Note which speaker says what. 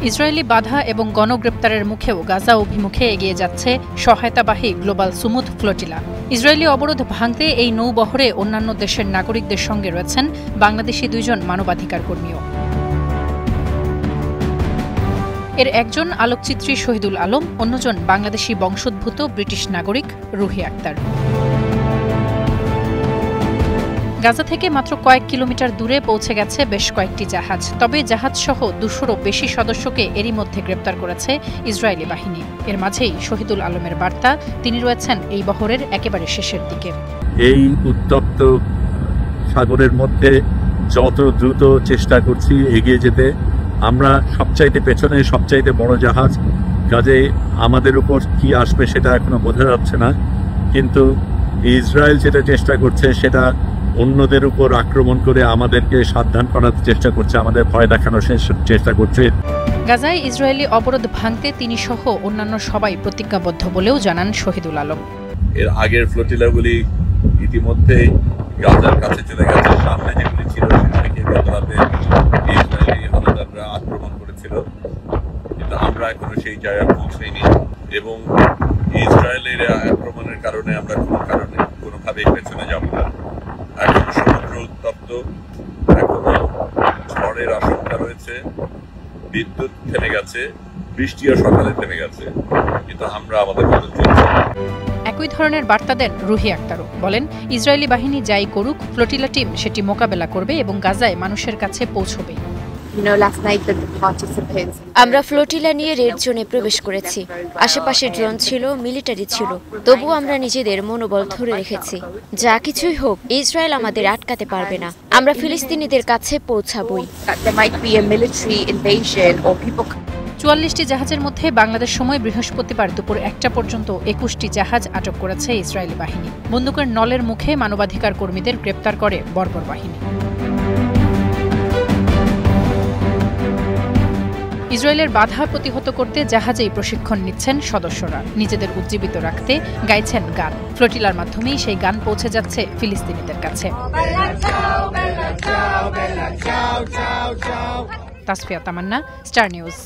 Speaker 1: Israeli বাধা এবং গণগ্রেপ্তারের মুখেও গাজা অভিমুখে এগিয়ে যাচ্ছে সহায়তাবাহী গ্লোবাল সুমুদ ফ্লোটিলা। ইসরায়েলি অবরোধ ভাঙতে এই নৌবহরে অন্যান্য দেশের নাগরিকদের সঙ্গে রয়েছেন বাংলাদেশি 2 জন মানবাধিকার কর্মীও। এর একজন আলোকচিত্রী শহীদুল আলম, অন্যজন বাংলাদেশি বংশোদ্ভূত ব্রিটিশ নাগরিক রুহি আক্তার। গাজা থেকে মাত্র কয়েক কিলোমিটার দূরে পৌঁছে গেছে বেশ কয়েকটি জাহাজ। তবে জাহাজসহ 200-রও বেশি সদস্যকে এরই মধ্যে গ্রেপ্তার করেছে ইসরায়েলি বাহিনী। এর মাঝেই শহীদুল আলমের বার্তা, তিনি রয়েছেন এই বহরের একেবারে শেষের দিকে।
Speaker 2: এই উত্তপ্ত সাগরের মধ্যে যত দ্রুত চেষ্টা করছি এগিয়ে যেতে, আমরা সবচাইতে পেছনে, সবচাইতে বড় জাহাজ, কাজে আমাদের উপর কি আসবে সেটা এখনো বোঝা যাচ্ছে না। কিন্তু ইসরায়েল যেটা চেষ্টা করছে সেটা অন্যদের উপর আক্রমণ করে আমাদেরকে সাবধান করার চেষ্টা করছে, আমাদের ভয় দেখানোর চেষ্টা করছে।
Speaker 1: গাজায় ইসরায়েলি অবরোধ ভাঙতে তিনি সহ অন্যান্য সবাই প্রতিজ্ঞাবদ্ধ বলেও জানান শহীদুল আলম।
Speaker 2: এর আগের ফ্লোটিলাগুলি ইতিমধ্যে গাজার কাছে চলে গেছে। সামনে যেগুলি ছিল সেগুলিকে গতরাতে ইসরায়েলি হানাদাররা আক্রমণ করেছিল, কিন্তু আমরা এখনো সেই জায়গায় পৌঁছাইনি এবং ইসরায়েলের আক্রমণের কারণে আমরা কোনোভাবেই পেছনে যাব না। এখনো সমুদ্র উত্তপ্ত, এখনো ঝড়ের আশঙ্কা রয়েছে, বিদ্যুৎ থেমে গেছে, বৃষ্টিও সকালে থেমে গেছে, কিন্তু আমরা আমাদের মতো চলছি।
Speaker 1: একই ধরনের বার্তা দেন রুহি আক্তারও। বলেন, ইসরায়েলি বাহিনী যাই করুক, ফ্লোটিলা টিম সেটি মোকাবেলা করবে এবং গাজায় মানুষের কাছে পৌঁছবে।
Speaker 3: আমরা ফ্লোটিলা নিয়ে রেড জোনে প্রবেশ করেছি। আশেপাশে ড্রোন ছিল, মিলিটারি ছিল, তবুও আমরা নিজেদের মনোবল ধরে রেখেছি। যা কিছুই হোক, ইসরায়েল আমাদের আটকাতে পারবে না। আমরা ফিলিস্তিনিদের কাছে পৌঁছাবই।
Speaker 1: 44টি জাহাজের মধ্যে বাংলাদেশ সময় বৃহস্পতিবার দুপুর 1টা পর্যন্ত 21টি জাহাজ আটক করেছে ইসরায়েলি বাহিনী। বন্দুকের নলের মুখে মানবাধিকার কর্মীদের গ্রেপ্তার করে বর্বর বাহিনী। ইসরায়েলের বাধা প্রতিহত করতে জাহাজেই প্রশিক্ষণ নিচ্ছেন সদস্যরা। নিজেদের উজ্জীবিত রাখতে গাইছেন গান। ফ্লোটিলার মাধ্যমেই সেই গান পৌঁছে যাচ্ছে ফিলিস্তিনিদের কাছে। তাসফিয়া তামান্না, স্টার নিউজ।